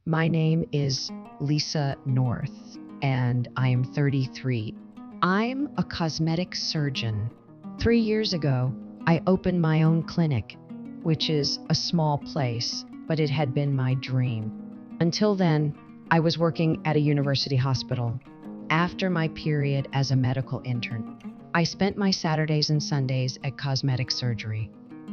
My name is Lisa North, and I am 33. I'm a cosmetic surgeon. 3 years ago, I opened my own clinic, which is a small place, but it had been my dream. Until then, I was working at a university hospital. After my period as a medical intern, I spent my Saturdays and Sundays at cosmetic surgery.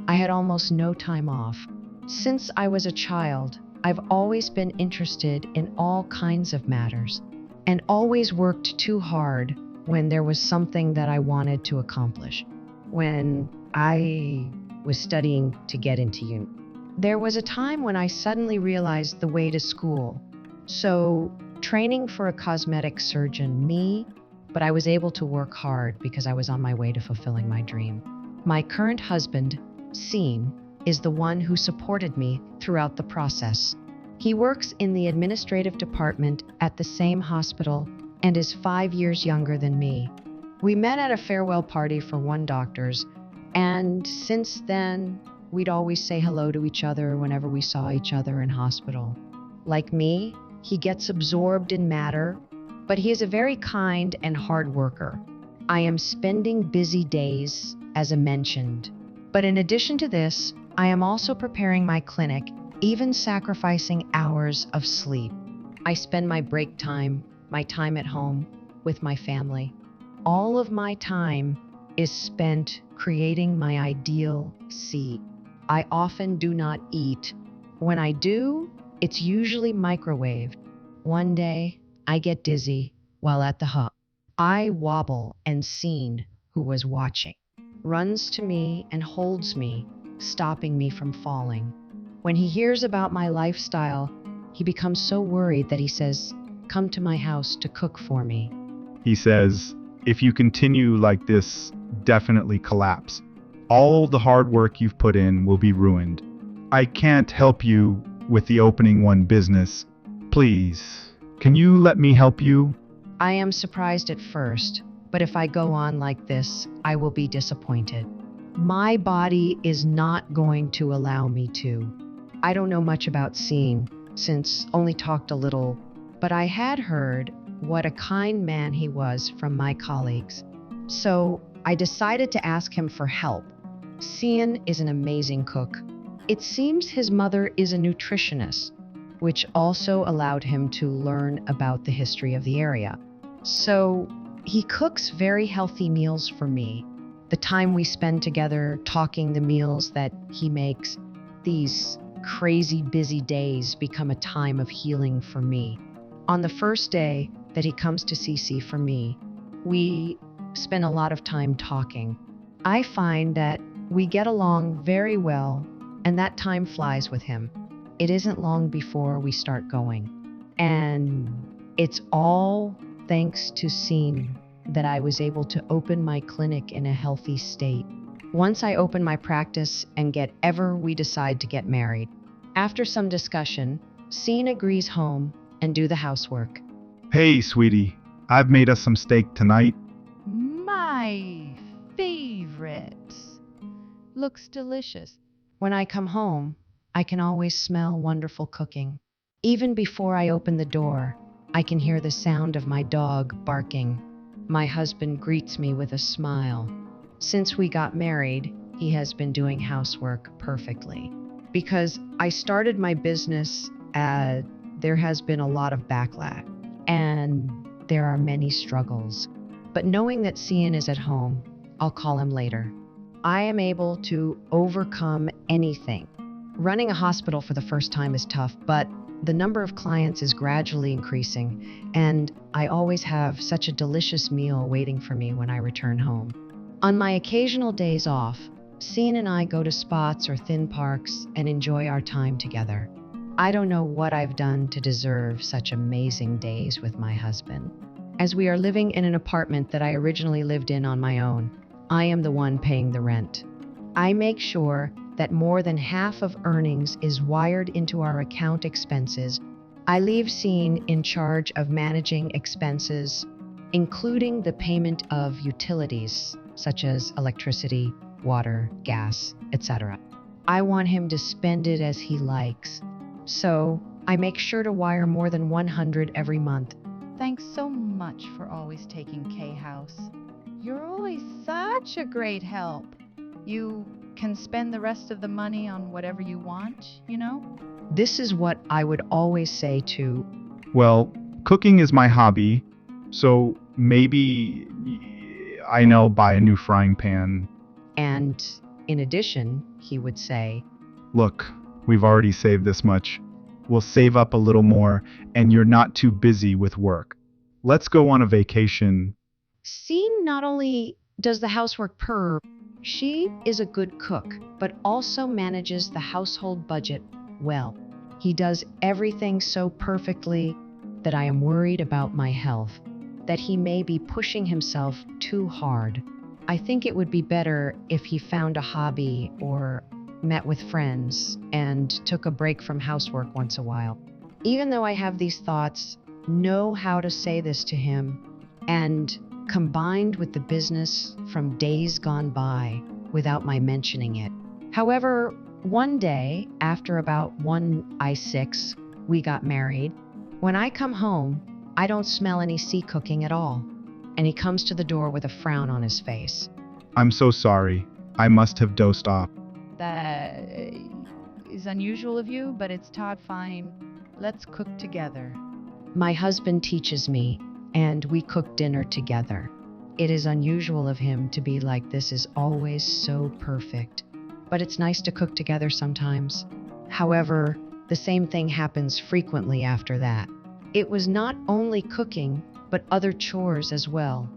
I had almost no time off. Since I was a child, I've always been interested in all kinds of matters and always worked too hard when there was something that I wanted to accomplish. When I was studying to get into uni, there was a time when I suddenly realized the way to school. So, training for a cosmetic surgeon, but I was able to work hard because I was on my way to fulfilling my dream. My current husband, Scene, is the one who supported me throughout the process. He works in the administrative department at the same hospital and is 5 years younger than me. We met at a farewell party for one doctor's, and since then, we'd always say hello to each other whenever we saw each other in hospital. Like me, he gets absorbed in matter, but he is a very kind and hard worker. I am spending busy days, as I mentioned. But in addition to this, I am also preparing my clinic, even sacrificing hours of sleep. I spend my break time, my time at home, with my family. All of my time is spent creating my ideal seat. I often do not eat. When I do, it's usually microwaved. One day, I get dizzy while at the hub. I wobble, and Scene, who was watching, runs to me and holds me, stopping me from falling. When he hears about my lifestyle, he becomes so worried that he says, "Come to my house to cook for me." He says, if you continue like this, definitely collapse. All the hard work you've put in will be ruined. I can't help you with the opening one business. Please, can you let me help you? I am surprised at first, but if I go on like this, I will be disappointed. My body is not going to allow me to. I don't know much about Scene, since only talked a little, but I had heard what a kind man he was from my colleagues. So I decided to ask him for help. Scene is an amazing cook. It seems his mother is a nutritionist, which also allowed him to learn about the history of the area. So he cooks very healthy meals for me. The time we spend together talking the meals that he makes, these crazy busy days become a time of healing for me. On the first day that he comes to CC for me, we spend a lot of time talking. I find that we get along very well, and that time flies with him. It isn't long before we start going. And it's all thanks to Scene that I was able to open my clinic in a healthy state. Once I open my practice and we decide to get married. After some discussion, Scene agrees home and do the housework. Hey, sweetie, I've made us some steak tonight. My favorite. Looks delicious. When I come home, I can always smell wonderful cooking. Even before I open the door, I can hear the sound of my dog barking. My husband greets me with a smile. Since we got married, he has been doing housework perfectly. Because I started my business, there has been a lot of backlash, and there are many struggles. But knowing that Scene is at home, I'll call him later. I am able to overcome anything. Running a hospital for the first time is tough, but the number of clients is gradually increasing, and I always have such a delicious meal waiting for me when I return home. On my occasional days off, Scene and I go to spots or thin parks and enjoy our time together. I don't know what I've done to deserve such amazing days with my husband. As we are living in an apartment that I originally lived in on my own, I am the one paying the rent. I make sure that more than half of earnings is wired into our account expenses. I leave Scene in charge of managing expenses, including the payment of utilities such as electricity, water, gas, etc. I want him to spend it as he likes. So I make sure to wire more than 100 every month. Thanks so much for always taking K-House. You're always such a great help. You can spend the rest of the money on whatever you want, you know? This is what I would always say to, Well, cooking is my hobby, so maybe I know buy a new frying pan. and in addition, he would say, Look, we've already saved this much. We'll save up a little more, and you're not too busy with work. Let's go on a vacation. Seeing not only does the housework purr, she is a good cook, but also manages the household budget well. He does everything so perfectly that I am worried about my health, that he may be pushing himself too hard. I think it would be better if he found a hobby or met with friends and took a break from housework once a while. Even though I have these thoughts, know how to say this to him, and combined with the business from days gone by without my mentioning it. However, one day, after about 1 I-6, we got married. When I come home, I don't smell any sea cooking at all, and he comes to the door with a frown on his face. I'm so sorry. I must have dozed off. That is unusual of you, but it's Todd fine. Let's cook together. My husband teaches me, and we cook dinner together. It is unusual of him to be like this is always so perfect, but it's nice to cook together sometimes. However, the same thing happens frequently after that. It was not only cooking, but other chores as well.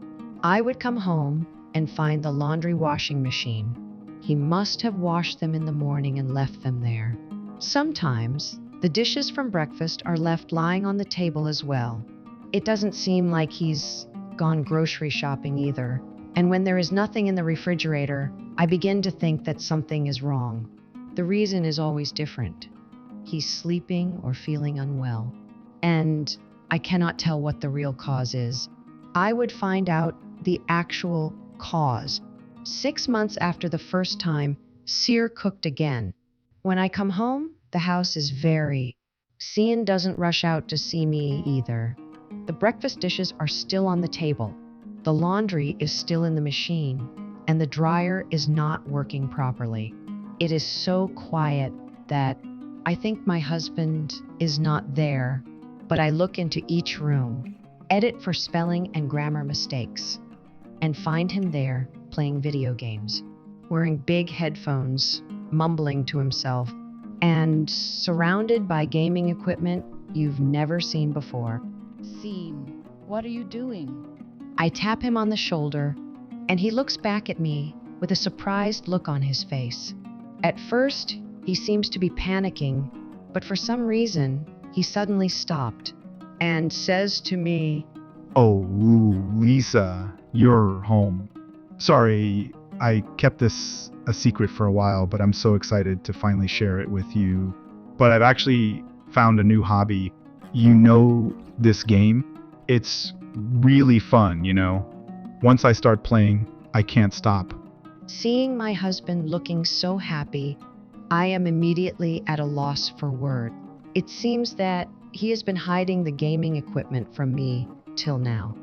I would come home and find the laundry washing machine. He must have washed them in the morning and left them there. Sometimes, the dishes from breakfast are left lying on the table as well. It doesn't seem like he's gone grocery shopping either, and when there is nothing in the refrigerator, I begin to think that something is wrong. The reason is always different. He's sleeping or feeling unwell, and I cannot tell what the real cause is. I would find out the actual cause 6 months after the first time Sear cooked again. When I come home, the house is very. Cian doesn't rush out to see me either. The breakfast dishes are still on the table. The laundry is still in the machine, and the dryer is not working properly. It is so quiet that I think my husband is not there, but I look into each room, edit for spelling and grammar mistakes, and find him there playing video games, wearing big headphones, mumbling to himself, and surrounded by gaming equipment you've never seen before. Scene, what are you doing? I tap him on the shoulder, and he looks back at me with a surprised look on his face. At first, he seems to be panicking, but for some reason, he suddenly stopped and says to me, Oh, Lisa, you're home. Sorry, I kept this a secret for a while, but I'm so excited to finally share it with you. But I've actually found a new hobby. You know this game? It's really fun, you know? Once I start playing, I can't stop. Seeing my husband looking so happy, I am immediately at a loss for words. It seems that he has been hiding the gaming equipment from me till now.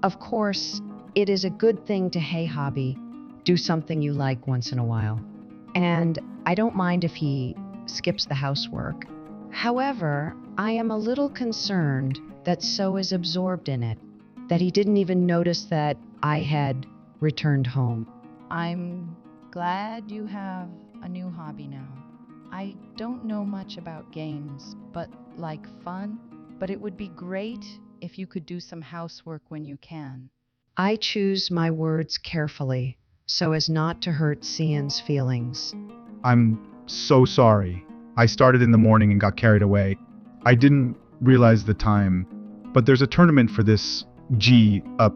Of course, it is a good thing to hey hobby, do something you like once in a while. And I don't mind if he skips the housework. However, I am a little concerned that So is absorbed in it, that he didn't even notice that I had returned home. I'm glad you have a new hobby now. I don't know much about games, but like fun. But it would be great if you could do some housework when you can. I choose my words carefully so as not to hurt Cian's feelings. I'm so sorry. I started in the morning and got carried away. I didn't realize the time, but there's a tournament for this G up.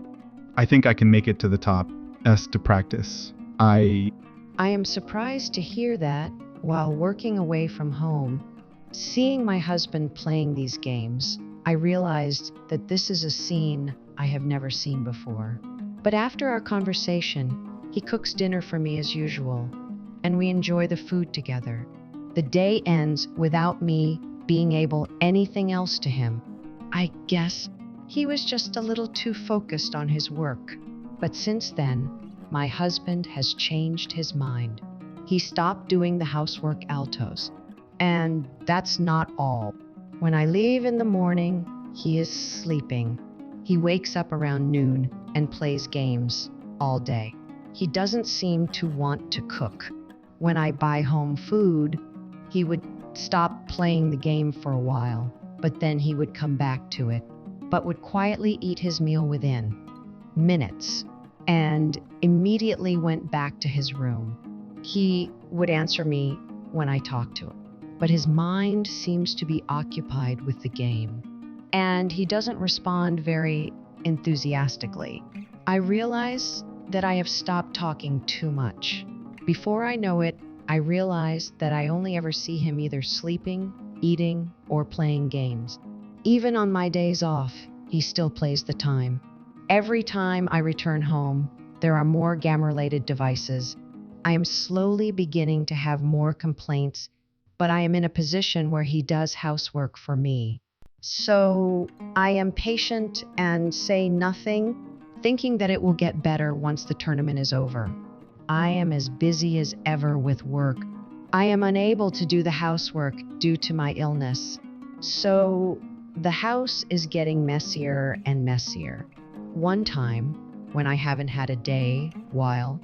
I think I can make it to the top. S to practice. I am surprised to hear that while working away from home. Seeing my husband playing these games, I realized that this is a scene I have never seen before. But after our conversation, he cooks dinner for me as usual, and we enjoy the food together. The day ends without me being able anything else to him. I guess he was just a little too focused on his work. But since then, my husband has changed his mind. He stopped doing the housework altos. And that's not all. When I leave in the morning, he is sleeping. He wakes up around noon and plays games all day. He doesn't seem to want to cook. When I buy home food, he would stop playing the game for a while, but then he would come back to it, but would quietly eat his meal within minutes and immediately went back to his room. He would answer me when I talked to him, but his mind seems to be occupied with the game, and he doesn't respond very enthusiastically. I realize that I have stopped talking too much. Before I know it, I realize that I only ever see him either sleeping, eating, or playing games. Even on my days off, he still plays the time. Every time I return home, there are more game-related devices. I am slowly beginning to have more complaints, but I am in a position where he does housework for me. So I am patient and say nothing, thinking that it will get better once the tournament is over. I am as busy as ever with work. I am unable to do the housework due to my illness. So the house is getting messier and messier. One time, when I haven't had a day while,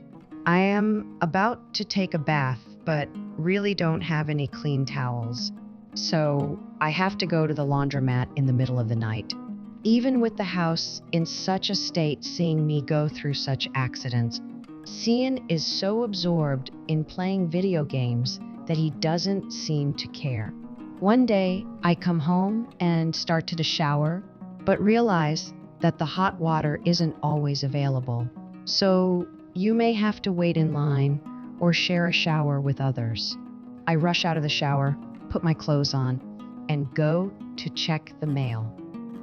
I am about to take a bath, but really don't have any clean towels. So I have to go to the laundromat in the middle of the night. Even with the house in such a state, seeing me go through such accidents, Cian is so absorbed in playing video games that he doesn't seem to care. One day, I come home and start to shower, but realize that the hot water isn't always available. So you may have to wait in line or share a shower with others. I rush out of the shower, put my clothes on, and go to check the mail.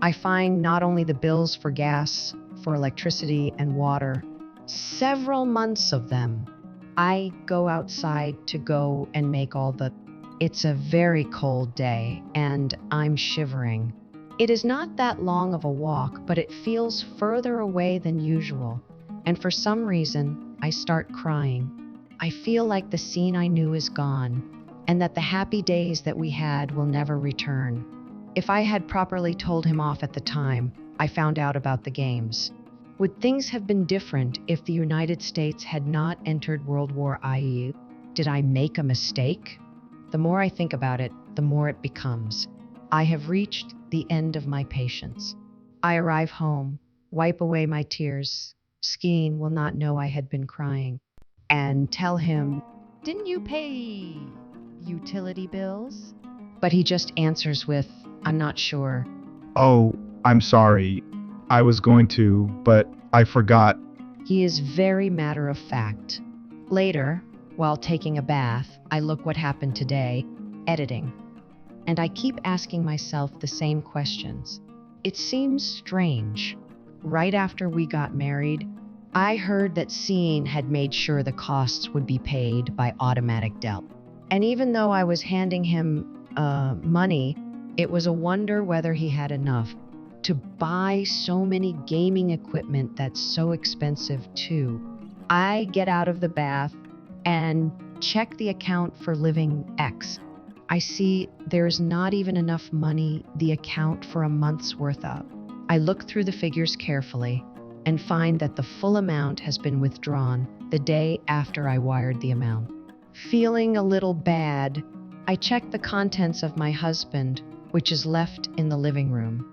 I find not only the bills for gas, for electricity and water, several months of them. I go outside to go and make all the... It's a very cold day, and I'm shivering. It is not that long of a walk, but it feels further away than usual, and for some reason, I start crying. I feel like the scene I knew is gone, and that the happy days that we had will never return. If I had properly told him off at the time I found out about the games, would things have been different if the United States had not entered World War II? Did I make a mistake? The more I think about it, the more it becomes. I have reached the end of my patience. I arrive home, wipe away my tears. Cian will not know I had been crying, and tell him, Didn't you pay utility bills? but he just answers with, I'm not sure. Oh, I'm sorry. I was going to, but I forgot. He is very matter of fact. Later, while taking a bath, I look what happened today, editing. And I keep asking myself the same questions. It seems strange. Right after we got married, I heard that Cian had made sure the costs would be paid by automatic Dell. And even though I was handing him money, it was a wonder whether he had enough to buy so many gaming equipment that's so expensive too. I get out of the bath and check the account for Living X. I see there's not even enough money the account for a month's worth of. I look through the figures carefully and find that the full amount has been withdrawn the day after I wired the amount. Feeling a little bad, I check the contents of my husband, which is left in the living room.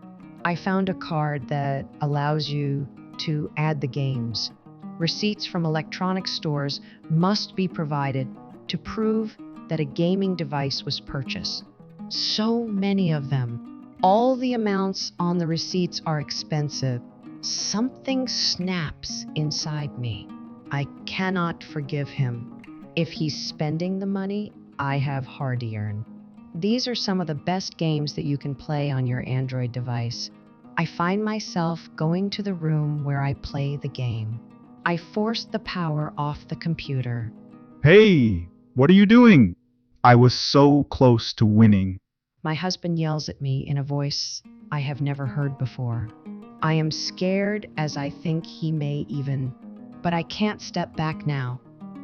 I found a card that allows you to add the games. Receipts from electronic stores must be provided to prove that a gaming device was purchased. So many of them. All the amounts on the receipts are expensive. Something snaps inside me. I cannot forgive him. If he's spending the money, I have hard-earned. These are some of the best games that you can play on your Android device. I find myself going to the room where I play the game. I force the power off the computer. Hey, what are you doing? I was so close to winning. My husband yells at me in a voice I have never heard before. I am scared as I think he may even, but I can't step back now.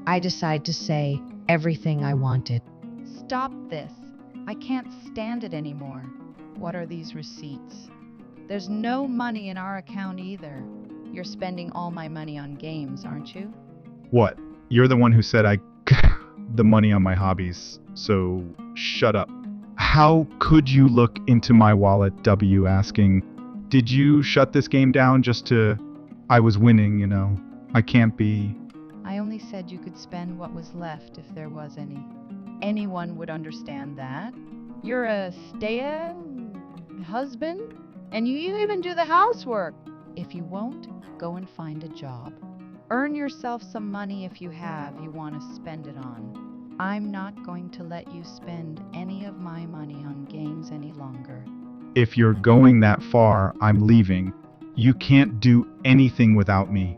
I decide to say everything I wanted. Stop this. I can't stand it anymore. What are these receipts? There's no money in our account either. You're spending all my money on games, aren't you? What? You're the one who said I the money on my hobbies, so shut up. How could you look into my wallet, W, asking, did you shut this game down just to... I was winning, you know. I can't be... I only said you could spend what was left if there was any. Anyone would understand that. You're a stay-in husband, and you even do the housework. If you won't, go and find a job. Earn yourself some money if you want to spend it on. I'm not going to let you spend any of my money on games any longer. If you're going that far, I'm leaving. You can't do anything without me.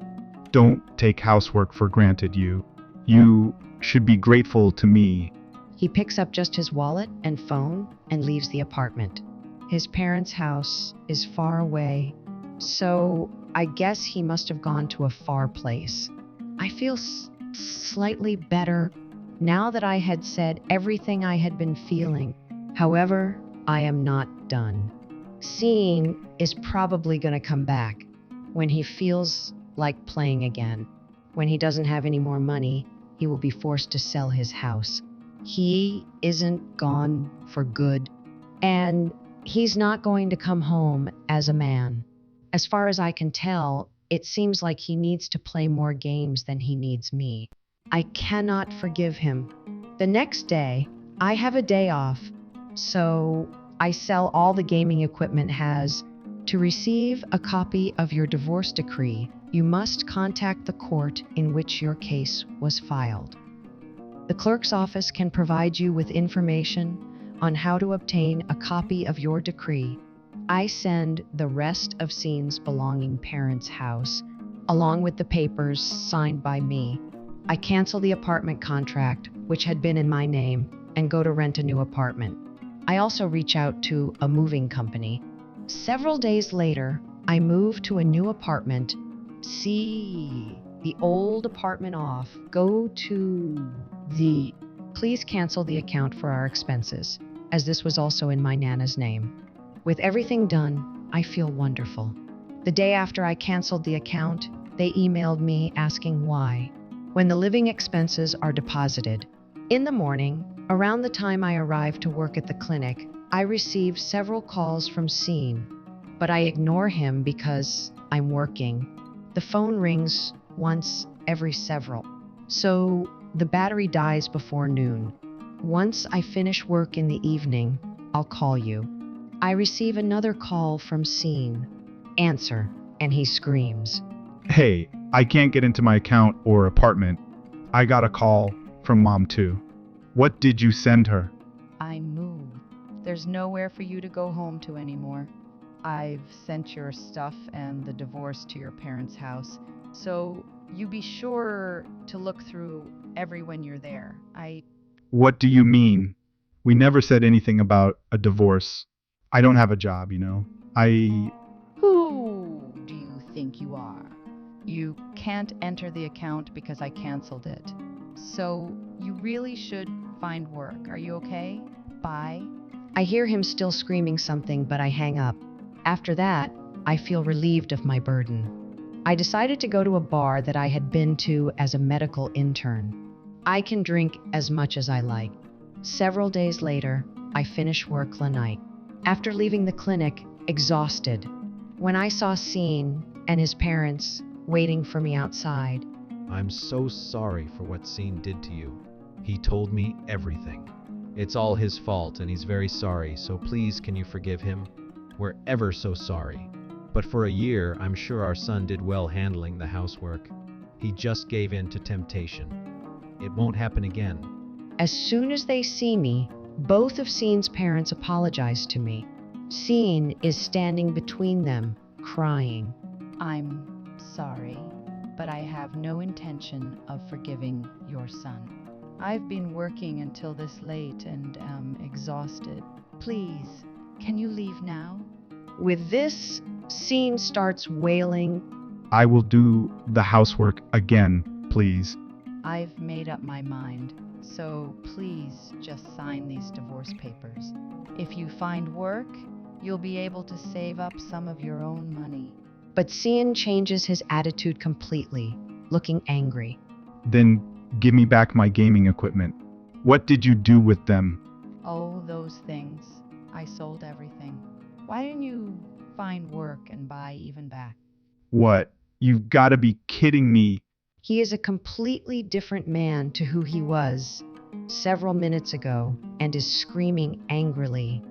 Don't take housework for granted, you. You should be grateful to me. He picks up just his wallet and phone and leaves the apartment. His parents' house is far away, so I guess he must have gone to a far place. I feel slightly better now that I had said everything I had been feeling. However, I am not done. Sean is probably going to come back when he feels like playing again. When he doesn't have any more money, he will be forced to sell his house. He isn't gone for good, and he's not going to come home as a man. As far as I can tell, it seems like he needs to play more games than he needs me. I cannot forgive him. The next day, I have a day off, so I sell all the gaming equipment has. To receive a copy of your divorce decree, you must contact the court in which your case was filed. The clerk's office can provide you with information on how to obtain a copy of your decree. I send the rest of Sean's belonging parents' house, along with the papers signed by me. I cancel the apartment contract, which had been in my name, and go to rent a new apartment. I also reach out to a moving company. Several days later, I move to a new apartment. See the old apartment off. Go to the... Please cancel the account for our expenses, as this was also in my Nana's name. With everything done, I feel wonderful. The day after I canceled the account, they emailed me asking why. When the living expenses are deposited. In the morning, around the time I arrive to work at the clinic, I receive several calls from Sean, but I ignore him because I'm working. The phone rings once every several, so the battery dies before noon. Once I finish work in the evening, I'll call you. I receive another call from Sean. Answer, and he screams. Hey, I can't get into my account or apartment. I got a call from Mom too. What did you send her? I moved. There's nowhere for you to go home to anymore. I've sent your stuff and the divorce to your parents' house, so you be sure to look through everyone you're there. What do you mean? We never said anything about a divorce. I don't have a job, you know. Who do you think you are? You can't enter the account because I canceled it. So you really should find work. Are you okay? Bye. I hear him still screaming something, but I hang up. After that, I feel relieved of my burden. I decided to go to a bar that I had been to as a medical intern. I can drink as much as I like. Several days later, I finish work the night. After leaving the clinic, exhausted, when I saw Sean and his parents waiting for me outside. I'm so sorry for what Sean did to you. He told me everything. It's all his fault and he's very sorry, so please can you forgive him? We're ever so sorry. But for a year, I'm sure our son did well handling the housework. He just gave in to temptation. It won't happen again. As soon as they see me, both of Sean's parents apologize to me. Sean is standing between them, crying. I'm sorry, but I have no intention of forgiving your son. I've been working until this late and am exhausted. Please, can you leave now? With this, Scene starts wailing. I will do the housework again, please. I've made up my mind, so please just sign these divorce papers. If you find work, you'll be able to save up some of your own money. But Cian changes his attitude completely, looking angry. Then give me back my gaming equipment. What did you do with them? Oh, those things. I sold everything. Why didn't you find work and buy even back? What? You've got to be kidding me. He is a completely different man to who he was several minutes ago and is screaming angrily.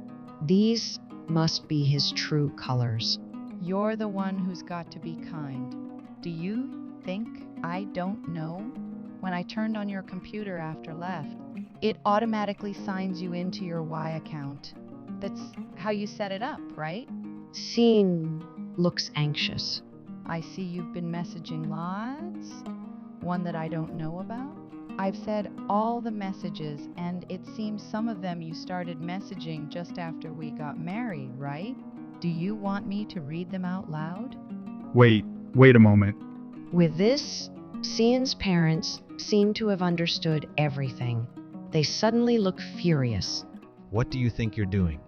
These must be his true colors. You're the one who's got to be kind. Do you think I don't know? When I turned on your computer after left, it automatically signs you into your Y account. That's how you set it up, right? Scene looks anxious. I see you've been messaging lots. One that I don't know about? I've said all the messages, and it seems some of them you started messaging just after we got married, right? Do you want me to read them out loud? Wait a moment. With this, Cian's parents seem to have understood everything. They suddenly look furious. What do you think you're doing?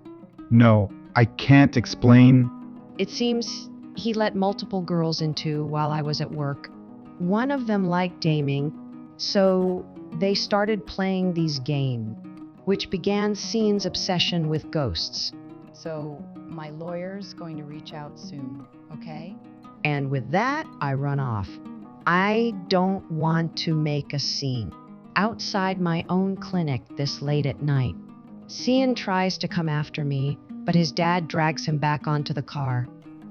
No, I can't explain. It seems he let multiple girls into while I was at work. One of them liked gaming, so they started playing these games, which began Cian's obsession with ghosts. So, my lawyer's going to reach out soon, okay? And with that, I run off. I don't want to make a scene outside my own clinic this late at night. Cian tries to come after me, but his dad drags him back onto the car.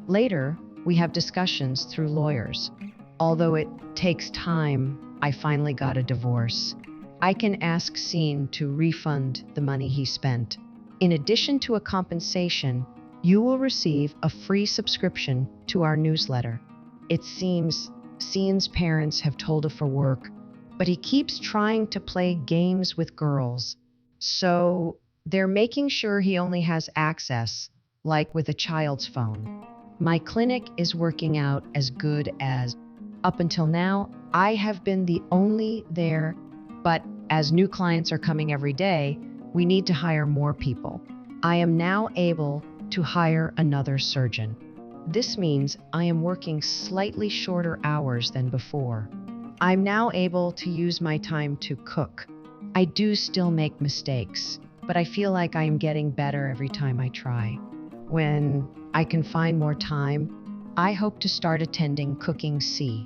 Later, we have discussions through lawyers. Although it takes time, I finally got a divorce. I can ask Cian to refund the money he spent. In addition to a compensation, you will receive a free subscription to our newsletter. It seems Cian's parents have told him for work, but he keeps trying to play games with girls. So they're making sure he only has access, like with a child's phone. My clinic is working out as good as. Up until now, I have been the only there, but as new clients are coming every day, we need to hire more people. I am now able to hire another surgeon. This means I am working slightly shorter hours than before. I'm now able to use my time to cook. I do still make mistakes, but I feel like I am getting better every time I try. When I can find more time, I hope to start attending Cooking C.